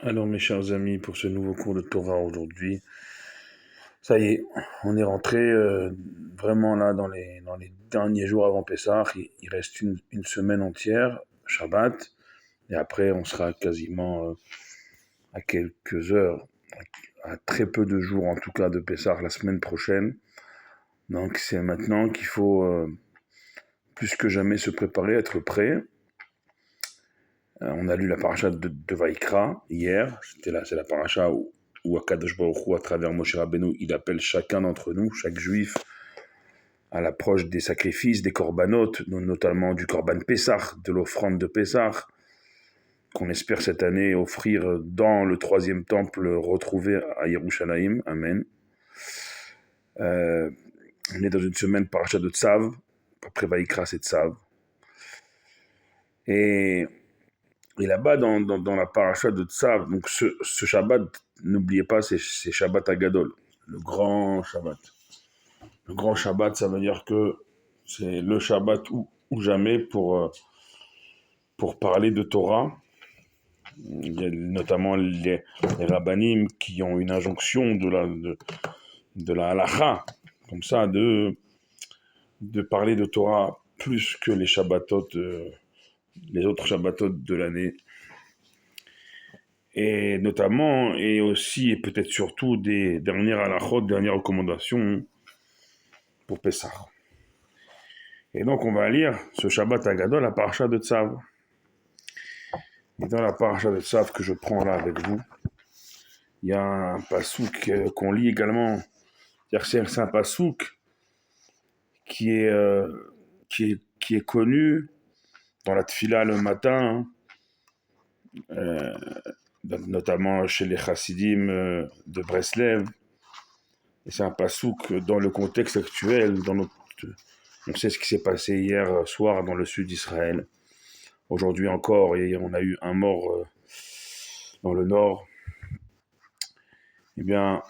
Alors mes chers amis, pour ce nouveau cours de Torah aujourd'hui, ça y est, on est rentré vraiment là dans les derniers jours avant Pessah. Il reste une semaine entière, Shabbat, et après on sera quasiment à quelques heures, à très peu de jours en tout cas de Pessah la semaine prochaine. Donc c'est maintenant qu'il faut plus que jamais se préparer, être prêt. On a lu la paracha de Vaïkra hier. C'est la paracha où Akadosh Baruch Hu, à travers Moshe Rabbeinu, il appelle chacun d'entre nous, chaque juif, à l'approche des sacrifices, des corbanotes, notamment du korban Pessah, de l'offrande de Pessah, qu'on espère cette année offrir dans le troisième temple retrouvé à Yerushalayim. Amen. On est dans une semaine paracha de Tzav. Après Vaïkra, c'est Tzav. Et là-bas, dans la paracha de Tzav, donc ce Shabbat, n'oubliez pas, c'est Shabbat Agadol, le grand Shabbat. Le grand Shabbat, ça veut dire que c'est le Shabbat ou jamais pour parler de Torah. Il y a notamment les rabbanim qui ont une injonction de la halacha, comme ça, de parler de Torah plus que les Shabbatot, les autres Shabbatot de l'année. Et notamment, et aussi, et peut-être surtout, des dernières halachot, dernières recommandations pour Pessah. Et donc, on va lire ce Shabbat Agadol, la paracha de Tzav. Et dans la paracha de Tzav que je prends là avec vous, il y a un pasouk qu'on lit également. C'est un pasouk qui est connu dans la tfila le matin, notamment chez les chassidim de Breslev. Et c'est un pasouk dans le contexte actuel, on sait ce qui s'est passé hier soir dans le sud d'Israël. Aujourd'hui encore, et on a eu un mort dans le nord. Eh bien,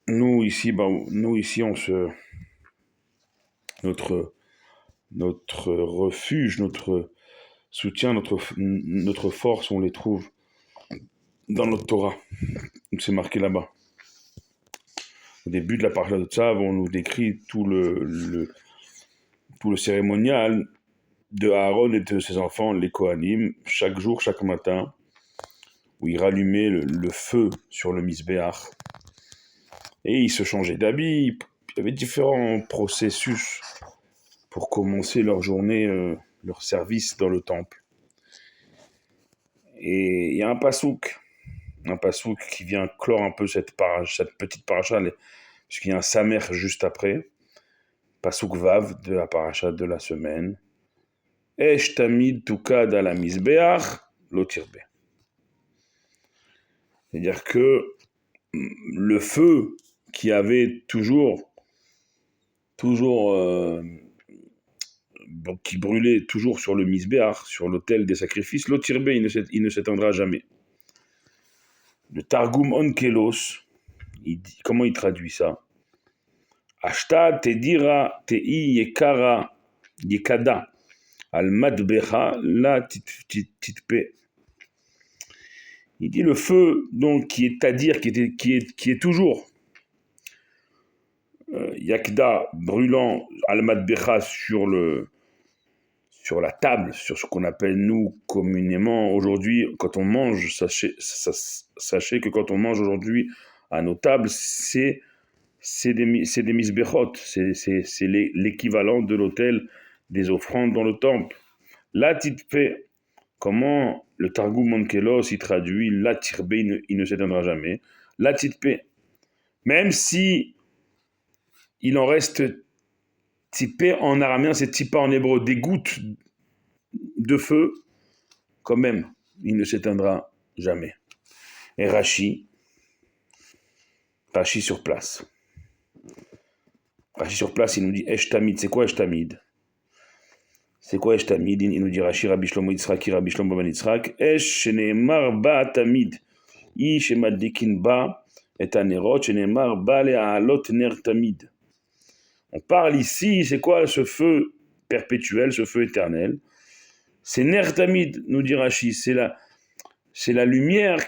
nous ici, notre refuge, notre soutien, notre force, on les trouve dans notre Torah. C'est marqué là-bas. Au début de la paracha de Tzav, on nous décrit tout le cérémonial de Aaron et de ses enfants, les Kohanim, chaque jour, chaque matin, où ils rallumaient le feu sur le Misbéach. Et ils se changeaient d'habit. Il y avait différents processus pour commencer leur journée, leur service dans le temple. Et il y a un pasouk qui vient clore un peu cette petite paracha, puisqu'il y a un samer juste après, pasouk vav de la paracha de la semaine. Esh tamid tukad ala misbeach lo tirbe. C'est-à-dire que le feu qui avait toujours qui brûlait toujours sur le misbéach, sur l'autel des sacrifices, lo tirbe, il ne s'éteindra jamais. Le Targum Onkelos, comment il traduit ça? Ashta tedira tei yekara yekada al madbecha la titpe. Il dit le feu, donc, qui est à dire, qui est toujours yakda, brûlant al madbecha sur la table, sur ce qu'on appelle nous communément aujourd'hui, quand on mange, sachez que quand on mange aujourd'hui à nos tables, c'est des misbechot, c'est l'équivalent de l'autel des offrandes dans le temple. La titpe, comment le Targum Onkelos il traduit la tirbe, il ne s'éteindra jamais. La titpe, même si il en reste tipé en araméen, c'est tipa en hébreu, des gouttes de feu, quand même, il ne s'éteindra jamais. Et Rashi sur place. Rashi sur place, il nous dit Esh Tamid. C'est quoi Esh Tamid? Il nous dit Rashi Rabbi Shlomo Yitzhaki, Rabbi Shlomo ben Yitzhak, Esh sheneemar ba tamid, ish emadikin ba et anerot, sheneemar ba le'alot ner tamid. On parle ici, c'est quoi ce feu perpétuel, ce feu éternel? C'est ner tamid, nous dit Rashi, c'est la lumière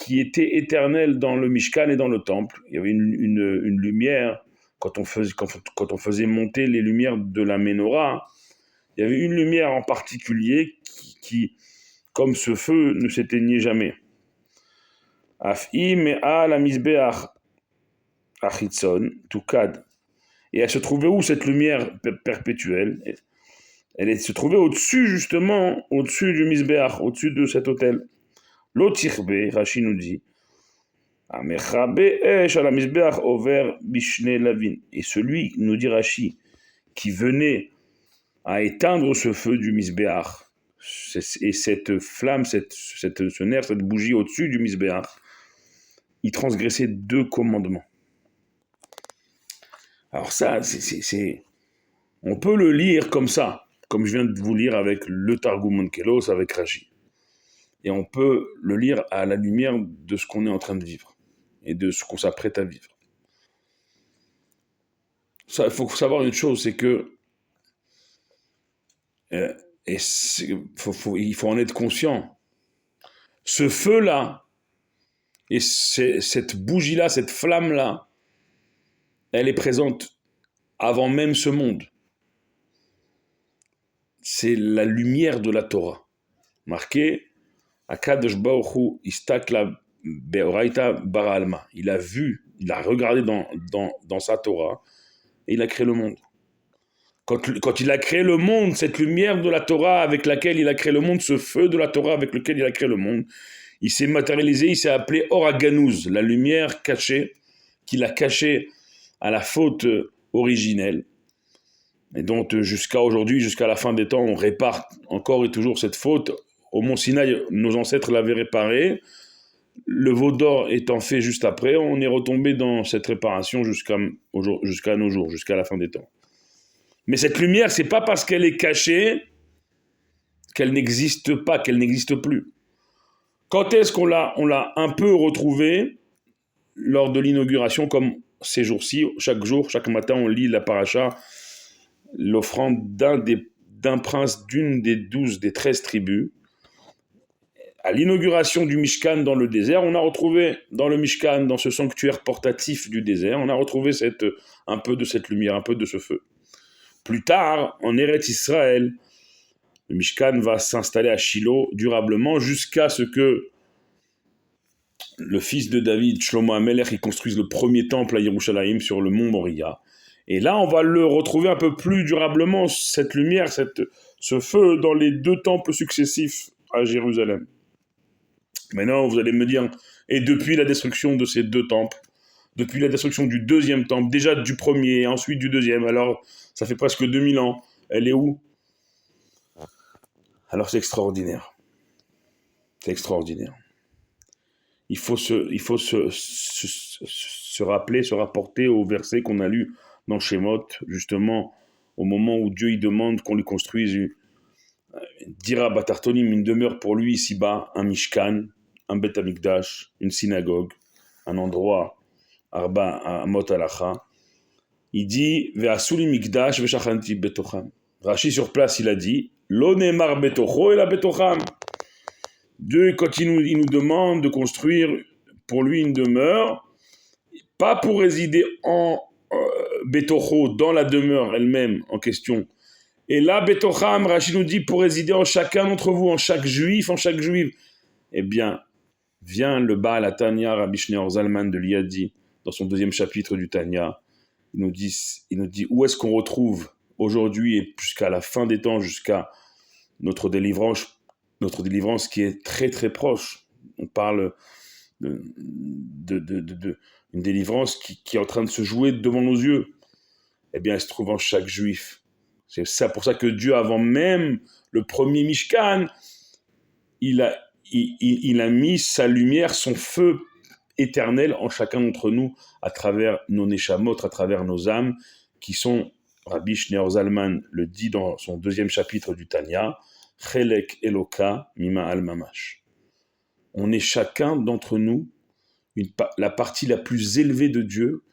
qui était éternelle dans le Mishkan et dans le temple. Il y avait une lumière, quand on faisait monter les lumières de la Ménorah, il y avait une lumière en particulier qui comme ce feu, ne s'éteignait jamais. Af'i me'a la misbeach achitzon tukad. Et elle se trouvait où cette lumière perpétuelle? Elle se trouvait au-dessus, justement, au-dessus du misbeach, au-dessus de cet autel. L'otirbe, Rashi nous dit, amechabe esh ala misbeach over bishne lavin. Et celui, nous dit Rashi, qui venait à éteindre ce feu du misbeach, et cette flamme, ce nerf, cette bougie au-dessus du misbeach, il transgressait 2 commandements. Alors ça, on peut le lire comme ça, comme je viens de vous lire avec le Targum Onkelos, avec Rashi. Et on peut le lire à la lumière de ce qu'on est en train de vivre, et de ce qu'on s'apprête à vivre. Il faut savoir une chose, c'est que il faut en être conscient. Ce feu-là, et cette bougie-là, cette flamme-là, elle est présente avant même ce monde. C'est la lumière de la Torah. Marqué, Akadosh Baruch Hu istakla beoraita bara alma. Il a vu, il a regardé dans sa Torah, et il a créé le monde. Quand il a créé le monde, cette lumière de la Torah avec laquelle il a créé le monde, ce feu de la Torah avec lequel il a créé le monde, il s'est matérialisé, il s'est appelé Oraganouz, la lumière cachée, qu'il a cachée à la faute originelle. Et donc jusqu'à aujourd'hui, jusqu'à la fin des temps, on répare encore et toujours cette faute. Au Mont Sinaï, nos ancêtres l'avaient réparée. Le veau d'or étant fait juste après, on est retombé dans cette réparation jusqu'à nos jours, jusqu'à la fin des temps. Mais cette lumière, c'est pas parce qu'elle est cachée qu'elle n'existe pas, qu'elle n'existe plus. Quand est-ce qu'on l'a un peu retrouvée? Lors de l'inauguration, comme ces jours-ci, chaque jour, chaque matin, on lit la paracha, l'offrande d'un prince d'une des 12, des 13 tribus. À l'inauguration du Mishkan dans le désert, on a retrouvé dans le Mishkan, dans ce sanctuaire portatif du désert, on a retrouvé un peu de cette lumière, un peu de ce feu. Plus tard, en Eretz Israël, le Mishkan va s'installer à Shiloh durablement jusqu'à ce que le fils de David, Shlomo HaMelech, il construise le premier temple à Yerushalayim sur le mont Moriah. Et là, on va le retrouver un peu plus durablement, cette lumière, ce feu dans les 2 temples successifs à Jérusalem. Maintenant, vous allez me dire, et depuis la destruction de ces 2 temples, depuis la destruction du 2e temple, déjà du premier et ensuite du 2e, alors ça fait presque 2000 ans, elle est où? Alors c'est extraordinaire. C'est extraordinaire. Il faut se rappeler, se rapporter au verset qu'on a lu dans Shemot, justement, au moment où Dieu il demande qu'on lui construise Dira Batartonim, une demeure pour lui ici-bas, un Mishkan, un Bet Amikdash, une synagogue, un endroit, Arba Amot Alacha. Il dit Ve'asuli Mikdash ve'shachanti betocham. Rashi sur place, il a dit Lo nemar betocho et la betocham. Dieu, quand il nous demande de construire pour lui une demeure, pas pour résider en betocho, dans la demeure elle-même en question. Et là, betocham, Rashi nous dit pour résider en chacun d'entre vous, en chaque juif, en chaque juive. Eh bien, vient le Baal HaTanya, Rabbi Shneur Zalman de Liadi, dans son 2e chapitre du Tanya. Il nous dit où est-ce qu'on retrouve aujourd'hui et jusqu'à la fin des temps, jusqu'à notre délivrance qui est très très proche. On parle d'une délivrance qui est en train de se jouer devant nos yeux. Eh bien, elle se trouve en chaque juif. C'est ça, pour ça que Dieu, avant même le premier Mishkan, il a mis sa lumière, son feu éternel en chacun d'entre nous, à travers nos neshamot, à travers nos âmes, qui sont, Rabbi Shneur Zalman le dit dans son 2e chapitre du Tanya, Chelek Eloka Mima Al Mamash. On est chacun d'entre nous la partie la plus élevée de Dieu.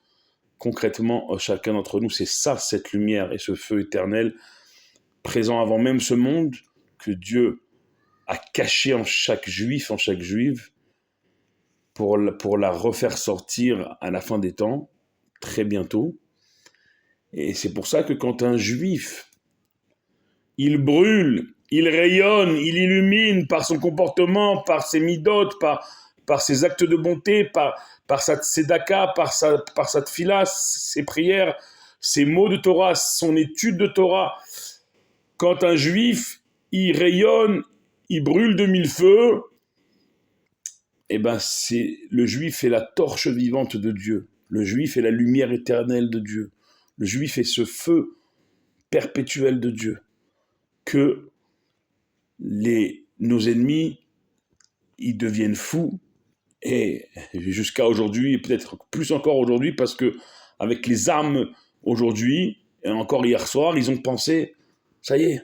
Concrètement, chacun d'entre nous, c'est ça, cette lumière et ce feu éternel, présent avant même ce monde, que Dieu a caché en chaque juif, en chaque juive, pour la refaire sortir à la fin des temps, très bientôt. Et c'est pour ça que quand un juif, il brûle, il rayonne, il illumine par son comportement, par ses midotes, par ses actes de bonté, par sa tzedaka, par sa tfila, ses prières, ses mots de Torah, son étude de Torah. Quand un juif, il rayonne, il brûle de mille feux, eh ben le juif est la torche vivante de Dieu. Le juif est la lumière éternelle de Dieu. Le juif est ce feu perpétuel de Dieu que nos ennemis, ils deviennent fous, et jusqu'à aujourd'hui, et peut-être plus encore aujourd'hui, parce que avec les armes aujourd'hui, et encore hier soir, ils ont pensé, ça y est,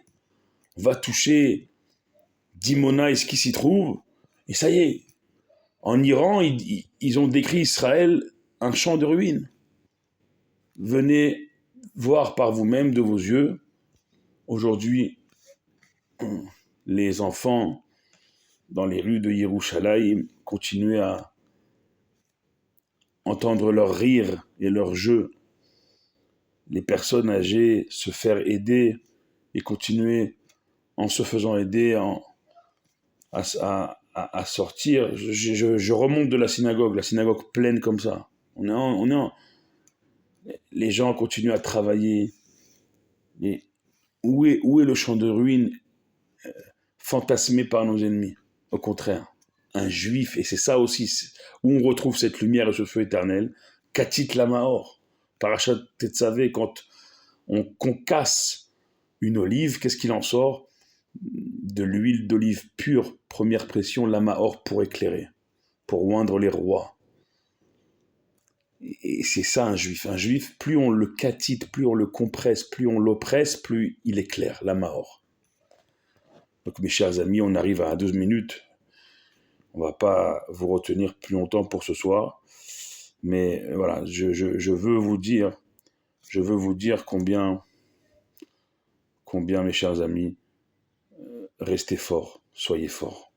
on va toucher Dimona et ce qui s'y trouve, et ça y est. En Iran, ils ont décrit Israël un champ de ruines. Venez voir par vous-même de vos yeux. Aujourd'hui, les enfants dans les rues de Yerushalayim continuent à entendre leurs rires et leurs jeux. Les personnes âgées se faire aider et continuer en se faisant aider à sortir. Je remonte de la synagogue pleine comme ça. Les gens continuent à travailler. Et où est le champ de ruines fantasmé par nos ennemis? Au contraire, un juif, et c'est ça aussi où on retrouve cette lumière et ce feu éternel, Katit Lamaor. Parashat Tetzavé, quand on concasse une olive, qu'est-ce qu'il en sort? De l'huile d'olive pure, première pression, Lamaor pour éclairer, pour oindre les rois. Et c'est ça un juif. Un juif, plus on le catite, plus on le compresse, plus on l'oppresse, plus il éclaire, Lamaor. Donc mes chers amis, on arrive à 12 minutes. On ne va pas vous retenir plus longtemps pour ce soir. Mais voilà, je veux vous dire combien, mes chers amis, restez forts, soyez forts.